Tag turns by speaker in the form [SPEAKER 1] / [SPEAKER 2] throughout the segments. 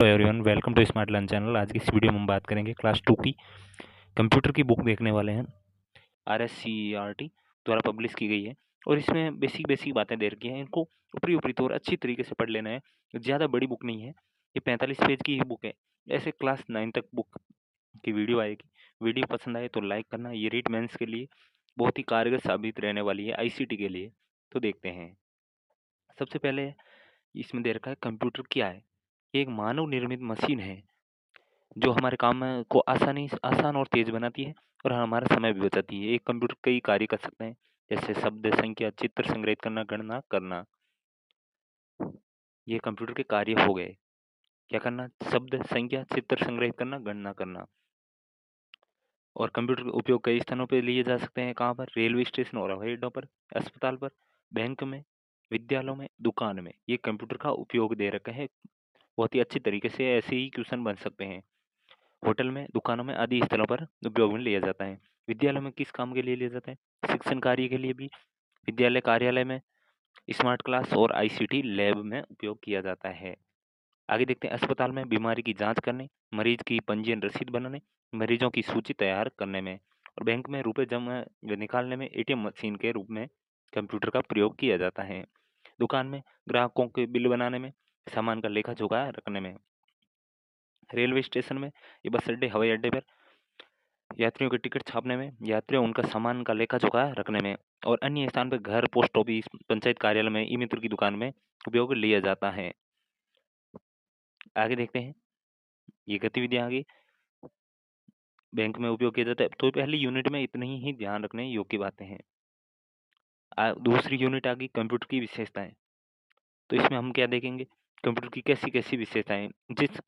[SPEAKER 1] Hello everyone, welcome to smart learn channel. आज की इस वीडियो में हम बात करेंगे क्लास 2 की कंप्यूटर की बुक देखने वाले हैं। RSCERT द्वारा पब्लिश की गई है और इसमें बेसिक बेसिक बातें दे रखी हैं। इनको ऊपरी ऊपरी तौर अच्छी तरीके से पढ़ लेना है। ज़्यादा बड़ी बुक नहीं है, ये 45 पेज की ही बुक है। ऐसे क्लास 9 तक बुक की वीडियो आएगी। वीडियो पसंद आए तो लाइक करना। ये रीट मेंस के लिए बहुत ही कारगर साबित रहने वाली है, ICT के लिए। तो देखते हैं। सबसे पहले इसमें दे रखा है कंप्यूटर क्या है। ये एक मानव निर्मित मशीन है जो हमारे काम को आसान और तेज बनाती है और हमारा समय भी बचाती है। एक कंप्यूटर कई कार्य कर सकते हैं, जैसे शब्द, संख्या, चित्र संग्रहित करना, गणना करना। ये कंप्यूटर के कार्य हो गए। क्या करना? शब्द, संख्या, चित्र संग्रहित करना, गणना करना। और कंप्यूटर का उपयोग कई स्थानों पर लिए जा सकते हैं। कहाँ पर? रेलवे स्टेशन और हवाई अड्डों पर, अस्पताल पर, बैंक में, विद्यालयों में, दुकान में। ये कंप्यूटर का उपयोग दे रखा है। बहुत ही अच्छी तरीके से ऐसे ही क्वेश्चन बन सकते हैं। होटल में, दुकानों में आदि स्थलों पर उपयोग में लिया जाता है। विद्यालय में किस काम के लिए लिया जाता है? शिक्षण कार्य के लिए भी। विद्यालय कार्यालय में, स्मार्ट क्लास और ICT लैब में उपयोग किया जाता है। आगे देखते हैं। अस्पताल में बीमारी की जांच करने, मरीज की पंजीयन रसीद बनाने, मरीजों की सूची तैयार करने में। और बैंक में रुपए जमा व निकालने में ATM मशीन के रूप में कंप्यूटर का प्रयोग किया जाता है। दुकान में ग्राहकों के बिल बनाने में, सामान का लेखा जोखा रखने में। रेलवे स्टेशन में, ये बस अड्डे, हवाई अड्डे पर यात्रियों के टिकट छापने में, यात्रियों उनका सामान का लेखा जोखा रखने में। और अन्य स्थान पर घर, पोस्ट ऑफिस, पंचायत कार्यालय में, ई मित्र की दुकान में उपयोग लिया जाता है। आगे देखते हैं। ये गतिविधियां आगे बैंक में उपयोग किया जाता है। तो पहली यूनिट में इतनी ही ध्यान रखने योग्य बातें हैं। दूसरी यूनिट आ गई कंप्यूटर की विशेषताएं। तो इसमें हम क्या देखेंगे? कंप्यूटर की कैसी कैसी विशेषताएं, जिस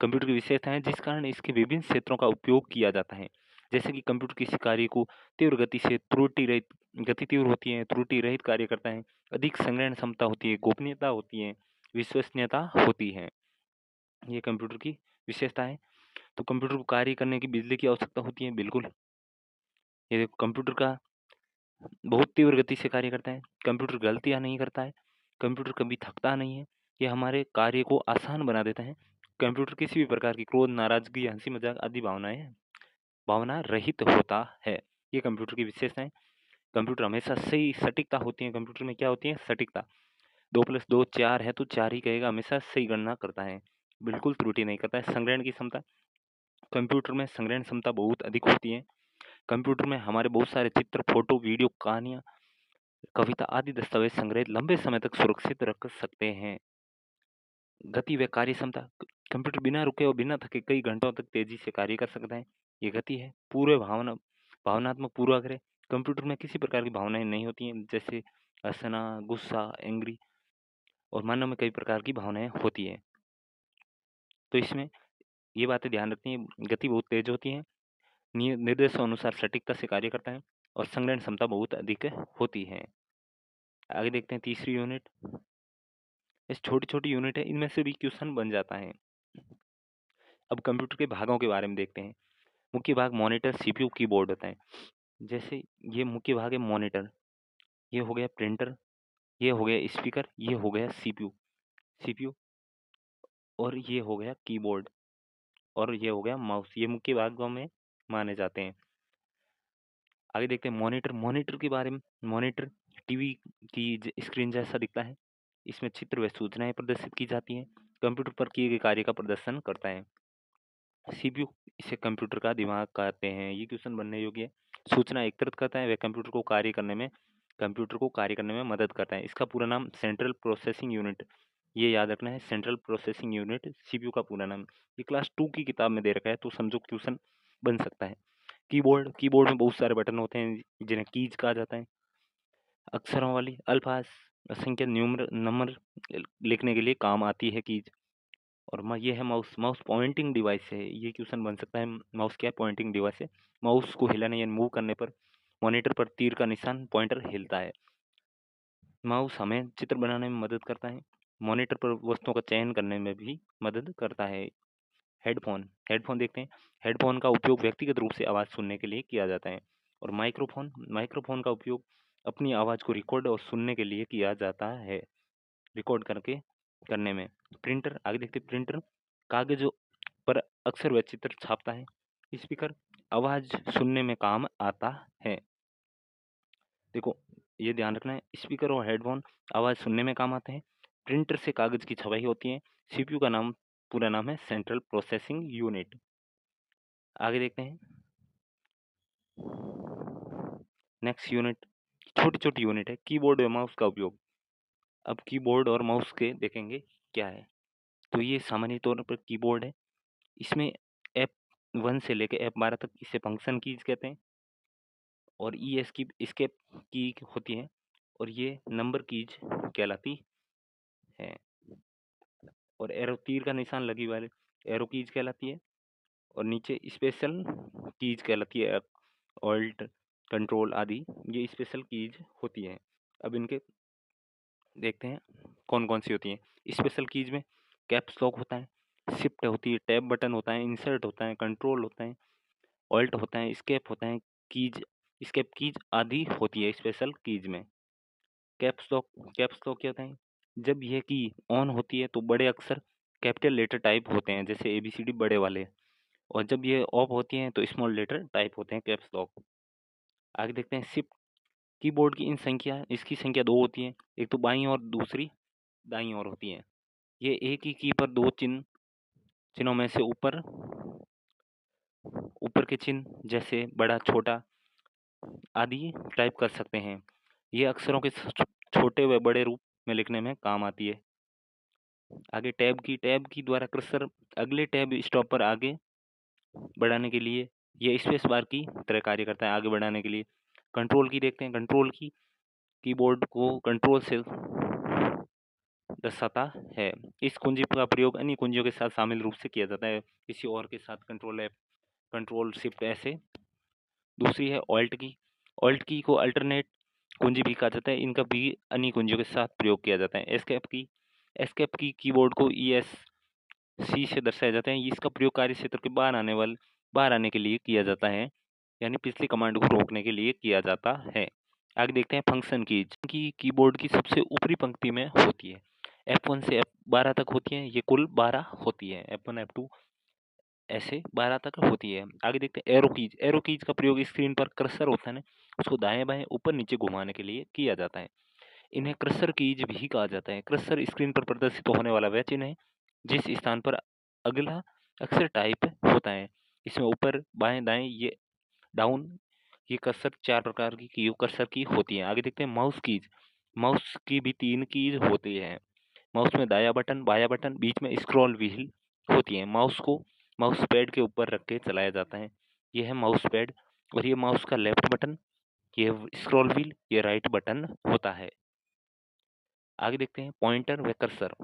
[SPEAKER 1] कंप्यूटर की विशेषताएं जिस कारण इसके विभिन्न क्षेत्रों का उपयोग किया जाता है। जैसे कि कंप्यूटर किसी कार्य को तीव्र गति से त्रुटि रहित, गति तीव्र होती है, त्रुटि रहित कार्य करता है, अधिक संग्रहण क्षमता होती है, गोपनीयता होती है, विश्वसनीयता होती है। ये कंप्यूटर की विशेषता है। तो कंप्यूटर को कार्य करने की बिजली की आवश्यकता होती है, बिल्कुल। ये देखो, कंप्यूटर का बहुत तीव्र गति से कार्य करता है। कंप्यूटर गलतियां नहीं करता है। कंप्यूटर कभी थकता नहीं है। ये हमारे कार्य को आसान बना देता है। कंप्यूटर किसी भी प्रकार की क्रोध, नाराजगी, हंसी मजाक आदि भावना रहित होता है। ये कंप्यूटर की विशेषता है। कंप्यूटर हमेशा सही सटीकता होती है। कंप्यूटर में क्या होती है? सटीकता। 2+2 4 है तो 4 ही कहेगा, हमेशा सही गणना करता है, बिल्कुल त्रुटि नहीं करता है। संग्रहण की क्षमता, कंप्यूटर में संग्रहण क्षमता बहुत अधिक होती है। कंप्यूटर में हमारे बहुत सारे चित्र, फोटो, वीडियो, कहानियां, कविता आदि दस्तावेज संग्रहित लंबे समय तक सुरक्षित रख सकते हैं। गति व कार्य क्षमता, कंप्यूटर बिना रुके और बिना थके कई घंटों तक तेजी से कार्य कर सकता है। ये गति है। पूरे भावनात्मक पूर्वाग्रह, कंप्यूटर में किसी प्रकार की भावनाएं नहीं होती हैं, जैसे हंसना, गुस्सा, एंग्री। और मानव में कई प्रकार की भावनाएं होती है। तो इसमें ये बातें ध्यान रखनी है। गति बहुत तेज होती है, निर्देशों अनुसार सटीकता से कार्य करता है और संग्रहण क्षमता बहुत अधिक होती है। आगे देखते हैं तीसरी यूनिट। इस छोटी छोटी यूनिट है, इनमें से भी क्वेश्चन बन जाता है। अब कंप्यूटर के भागों के बारे में देखते हैं। मुख्य भाग मॉनिटर, CPU, कीबोर्ड होता है। जैसे ये मुख्य भाग है मॉनिटर, ये हो गया प्रिंटर, ये हो गया स्पीकर, ये हो गया CPU, और ये हो गया कीबोर्ड, और ये हो गया माउस। ये मुख्य भागों में माने जाते हैं। आगे देखते हैं मॉनिटर के बारे में। मॉनिटर टीवी की स्क्रीन जैसा दिखता है। इसमें चित्र व सूचनाएं प्रदर्शित की जाती हैं। कंप्यूटर पर किए गए कार्य का प्रदर्शन करता है। CPU, इसे कंप्यूटर का दिमाग कहते हैं। ये क्वेश्चन बनने योग्य है। सूचना एकत्रित करता है, वह कंप्यूटर को कार्य करने में मदद करता है। इसका पूरा नाम सेंट्रल प्रोसेसिंग यूनिट, ये याद रखना है। सेंट्रल प्रोसेसिंग यूनिट CPU का पूरा नाम। ये क्लास 2 की किताब में दे रखा है, तो समझो क्वेश्चन बन सकता है। कीबोर्ड में बहुत सारे बटन होते हैं जिन्हें कीज कहा जाता है। अक्षरों वाली, अल्फाज, असंख्य नंबर लिखने के लिए काम आती है कीज। और ये है माउस। माउस पॉइंटिंग डिवाइस है। ये क्वेश्चन बन सकता है। माउस क्या है? पॉइंटिंग डिवाइस है। माउस को हिलाने या मूव करने पर मॉनिटर पर तीर का निशान, पॉइंटर हिलता है। माउस हमें चित्र बनाने में मदद करता है। मॉनिटर पर वस्तुओं का चयन करने में भी मदद करता है। हेडफोन देखते हैं। हेडफोन का उपयोग व्यक्तिगत रूप से आवाज़ सुनने के लिए किया जाता है। और माइक्रोफोन का उपयोग अपनी आवाज़ को रिकॉर्ड और सुनने के लिए किया जाता है, रिकॉर्ड करके करने में। प्रिंटर, आगे देखते हैं। प्रिंटर कागज पर अक्सर व चित्र छापता है। स्पीकर आवाज सुनने में काम आता है। देखो, ये ध्यान रखना है, स्पीकर और हेडफोन आवाज सुनने में काम आते हैं। प्रिंटर से कागज की छपाई होती है। सीपीयू का पूरा नाम है सेंट्रल प्रोसेसिंग यूनिट। आगे देखते हैं। नेक्स्ट यूनिट छोटी छोटी यूनिट है, कीबोर्ड और माउस का उपयोग। अब कीबोर्ड और माउस के देखेंगे क्या है। तो ये सामान्य तौर पर कीबोर्ड है। इसमें F1 से लेकर F12 तक इसे फंक्शन कीज कहते हैं, और ES की एस्केप की होती है, और ये नंबर कीज कहलाती है। और एरो तीर का निशान लगी वाले एरो कीज कहलाती है। और नीचे स्पेशल कीज कहलाती है, ऑल्ट, कंट्रोल आदि ये स्पेशल कीज होती है। अब इनके देखते हैं कौन कौन सी होती हैं। स्पेशल कीज में कैप्स लॉक होता है, शिफ्ट होती है, टैब बटन होता है, इंसर्ट होता है, कंट्रोल होता है, ऑल्ट होता है, स्केप होता है, कीज, स्केप कीज आदि होती है स्पेशल कीज में। कैप्स लॉक क्या होता है? जब यह की ऑन होती है तो बड़े अक्षर कैपिटल लेटर टाइप होते हैं, जैसे ABCD बड़े वाले, और जब ये ऑफ होती हैं तो स्मॉल लेटर टाइप होते हैं, कैप्स लॉक। आगे देखते हैं शिफ्ट कीबोर्ड की इसकी संख्या 2 होती है, एक तो बाईं और दूसरी दाईं ओर होती है। ये एक ही की पर दो चिन्हों में से ऊपर के चिन्ह जैसे बड़ा, छोटा आदि टाइप कर सकते हैं। ये अक्षरों के छोटे व बड़े रूप में लिखने में काम आती है। आगे टैब की द्वारा कर्सर अगले टैब स्टॉप पर आगे बढ़ाने के लिए ये स्पेस बार की तरह कार्य करता है, आगे बढ़ाने के लिए। कंट्रोल की देखते हैं। कंट्रोल की कीबोर्ड को कंट्रोल से दर्शाता है। इस कुंजी का प्रयोग अन्य कुंजियों के साथ शामिल रूप से किया जाता है, किसी और के साथ कंट्रोल F, कंट्रोल शिफ्ट ऐसे। दूसरी है ऑल्ट की को अल्टरनेट कुंजी भी कहा जाता है, इनका भी अन्य कुंजियों के साथ प्रयोग किया जाता है। एस्केप की कीबोर्ड को ESC से दर्शाया जाता है। इसका प्रयोग कार्य क्षेत्र के बाहर आने के लिए किया जाता है, यानी पिछली कमांड को रोकने के लिए किया जाता है। आगे देखते हैं फंक्शन की कीबोर्ड की सबसे ऊपरी पंक्ति में होती है। F1 से F12 तक होती है, ये कुल 12 होती है। F1 F2 ऐसे 12 तक होती है। आगे देखते हैं एरो कीज का प्रयोग स्क्रीन पर कर्सर होता है ना, उसको दाएं बाएं ऊपर नीचे घुमाने के लिए किया जाता है। इन्हें कर्सर कीज भी कहा जाता है। कर्सर स्क्रीन पर प्रदर्शित होने वाला वह चिन्ह है जिस स्थान पर अगला अक्षर टाइप होता है। इसमें ऊपर, बाएं, दाएं, ये डाउन, ये कर्सर 4 प्रकार की कर्सर की होती है। आगे देखते हैं माउस की भी 3 कीज होती है। माउस में दायां बटन, बायां बटन, बीच में स्क्रॉल व्हील होती है। माउस को माउस पैड के ऊपर रख के चलाया जाता है, यह है माउस पैड। और ये माउस का लेफ्ट बटन, ये स्क्रॉल व्हील, ये राइट बटन होता है। आगे देखते हैं पॉइंटर व कर्सर।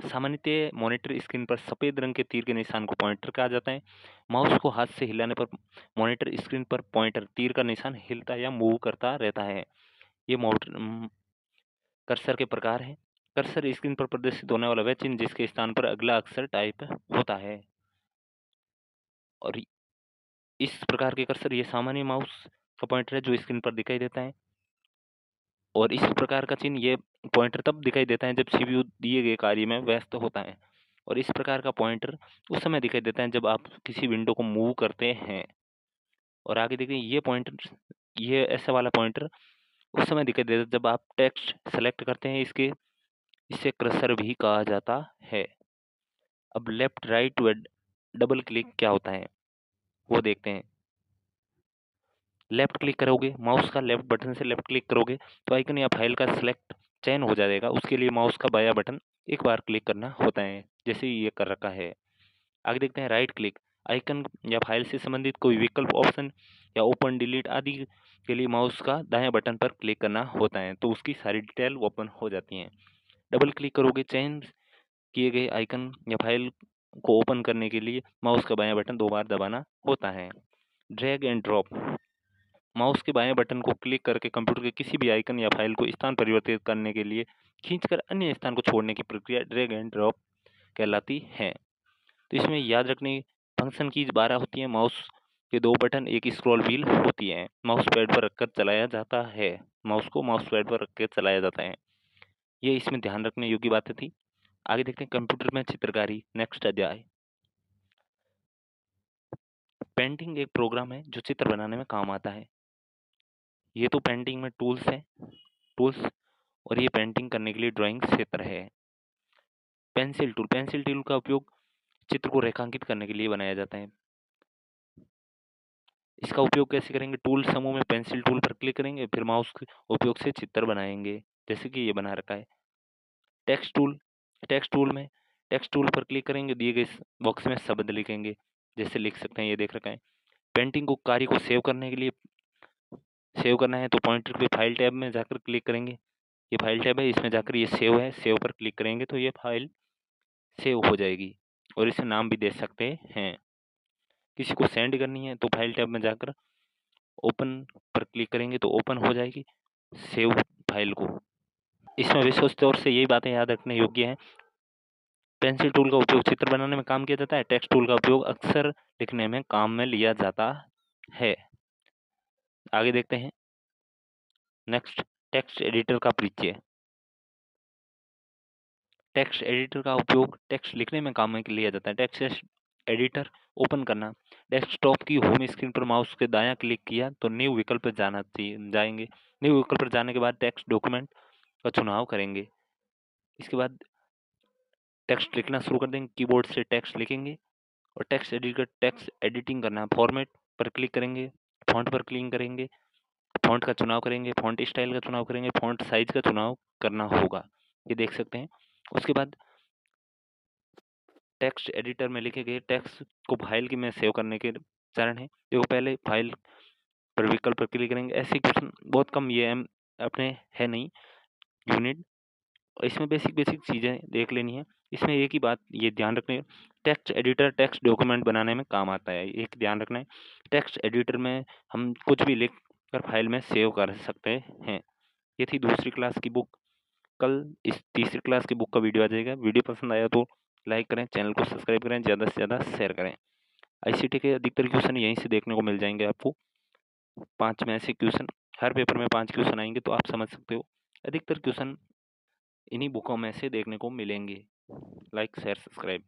[SPEAKER 1] सामान्यतः मॉनिटर स्क्रीन पर सफेद रंग के तीर के निशान को पॉइंटर कहा जाता है। माउस को हाथ से हिलाने पर मॉनिटर स्क्रीन पर पॉइंटर तीर का निशान हिलता या मूव करता रहता है। ये कर्सर के प्रकार है। कर्सर स्क्रीन पर प्रदर्शित होने वाला वह चिन्ह जिसके स्थान पर अगला अक्षर टाइप होता है। और इस प्रकार के कर्सर ये सामान्य माउस का पॉइंटर है जो स्क्रीन पर दिखाई देता है। और इस प्रकार का चिन्ह ये पॉइंटर तब दिखाई देता है जब CPU दिए गए कार्य में व्यस्त होता है। और इस प्रकार का पॉइंटर उस समय दिखाई देता है जब आप किसी विंडो को मूव करते हैं। और आगे देखिए ये ऐसा वाला पॉइंटर उस समय दिखाई देता है जब आप टेक्स्ट सेलेक्ट करते हैं। इसे कर्सर भी कहा जाता है। अब लेफ्ट, राइट व डबल क्लिक क्या होता है वो देखते हैं। लेफ्ट क्लिक करोगे, माउस का लेफ्ट बटन से लेफ्ट क्लिक करोगे तो आइकन या फाइल का सिलेक्ट चयन हो जाएगा। उसके लिए माउस का बायां बटन एक बार क्लिक करना होता है, जैसे ये कर रखा है। आगे देखते हैं राइट क्लिक। आइकन या फाइल से संबंधित कोई विकल्प, ऑप्शन या ओपन, डिलीट आदि के लिए माउस का दायां बटन पर क्लिक करना होता है, तो उसकी सारी डिटेल ओपन हो जाती हैं। डबल क्लिक करोगे, चयन किए गए आइकन या फाइल को ओपन करने के लिए माउस का बायां बटन 2 बार दबाना होता है। ड्रैग एंड ड्रॉप, माउस के बाएं बटन को क्लिक करके कंप्यूटर के किसी भी आइकन या फाइल को स्थान परिवर्तित करने के लिए खींचकर अन्य स्थान को छोड़ने की प्रक्रिया ड्रैग एंड ड्रॉप कहलाती है। तो इसमें याद रखने फंक्शन कीज 12 होती है, माउस के 2 बटन, एक स्क्रॉल व्हील होती है। माउस पैड पर रखकर चलाया जाता है, माउस को माउस पैड पर रखकर चलाया जाता है। ये इसमें ध्यान रखने योग्य बातें थी। आगे देखते हैं कंप्यूटर में चित्रकारी, नेक्स्ट अध्याय। पेंटिंग एक प्रोग्राम है जो चित्र बनाने में काम आता है। ये तो पेंटिंग में टूल्स है, टूल्स, और ये पेंटिंग करने के लिए ड्राइंग क्षेत्र है। पेंसिल टूल का उपयोग चित्र को रेखांकित करने के लिए बनाया जाता है। इसका उपयोग कैसे करेंगे? टूल समूह में पेंसिल टूल पर क्लिक करेंगे, फिर माउस के उपयोग से चित्र बनाएंगे, जैसे कि ये बना रखा है। टेक्स्ट टूल पर क्लिक करेंगे, दिए गए बॉक्स में शब्द लिखेंगे, जैसे लिख सकते हैं, ये देख रखा है। पेंटिंग को कार्य को सेव करने के लिए सेव करना है तो पॉइंटर पे फाइल टैब में जाकर क्लिक करेंगे। ये फाइल टैब है, इसमें जाकर ये सेव है, सेव पर क्लिक करेंगे तो ये फाइल सेव हो जाएगी, और इसे नाम भी दे सकते हैं। किसी को सेंड करनी है तो फाइल टैब में जाकर ओपन पर क्लिक करेंगे तो ओपन हो जाएगी सेव फाइल को। इसमें विशेष तौर से यही बातें याद रखने योग्य हैं। पेंसिल टूल का उपयोग चित्र बनाने में काम किया जाता है। टेक्स्ट टूल का उपयोग अक्सर लिखने में काम में लिया जाता है। आगे देखते हैं नेक्स्ट, टेक्स्ट एडिटर का परिचय। टेक्स्ट एडिटर का उपयोग टेक्स्ट लिखने में काम में लिया जाता है। टेक्स्ट एडिटर ओपन करना। डेस्कटॉप की होम स्क्रीन पर माउस के दायां क्लिक किया तो न्यू विकल्प पर जाएंगे। न्यू विकल्प पर जाने के बाद टेक्स्ट डॉक्यूमेंट का चुनाव करेंगे। इसके बाद टेक्स्ट लिखना शुरू कर देंगे, कीबोर्ड से टेक्स्ट लिखेंगे। और टेक्स्ट एडिटिंग करना, फॉर्मेट पर क्लिक करेंगे, फॉन्ट पर क्लिक करेंगे, फॉन्ट का चुनाव करेंगे, फॉन्ट स्टाइल का चुनाव करेंगे, फॉन्ट साइज का चुनाव करना होगा, ये देख सकते हैं। उसके बाद टेक्स्ट एडिटर में लिखे गए टेक्स्ट को फाइल की में सेव करने के चरण है। देखो, पहले फाइल पर विकल्प पर क्लिक करेंगे। ऐसे क्वेश्चन बहुत कम ये अपने है नहीं यूनिट, इसमें बेसिक चीज़ें देख लेनी है। इसमें एक ही बात ये ध्यान रखने, टेक्स्ट एडिटर टेक्स्ट डॉक्यूमेंट बनाने में काम आता है, एक ध्यान रखना है। टेक्स्ट एडिटर में हम कुछ भी लिख कर फाइल में सेव कर सकते हैं। ये थी दूसरी क्लास की बुक। कल इस तीसरी क्लास की बुक का वीडियो आ जाएगा। वीडियो पसंद आया तो लाइक करें, चैनल को सब्सक्राइब करें, ज़्यादा से ज़्यादा शेयर करें। आईसीटी के अधिकतर क्वेश्चन यहीं से देखने को मिल जाएंगे आपको। 5 में ऐसे क्वेश्चन, हर पेपर में 5 क्वेश्चन आएंगे, तो आप समझ सकते हो अधिकतर क्वेश्चन इन्हीं बुकों में से देखने को मिलेंगे। Like share subscribe.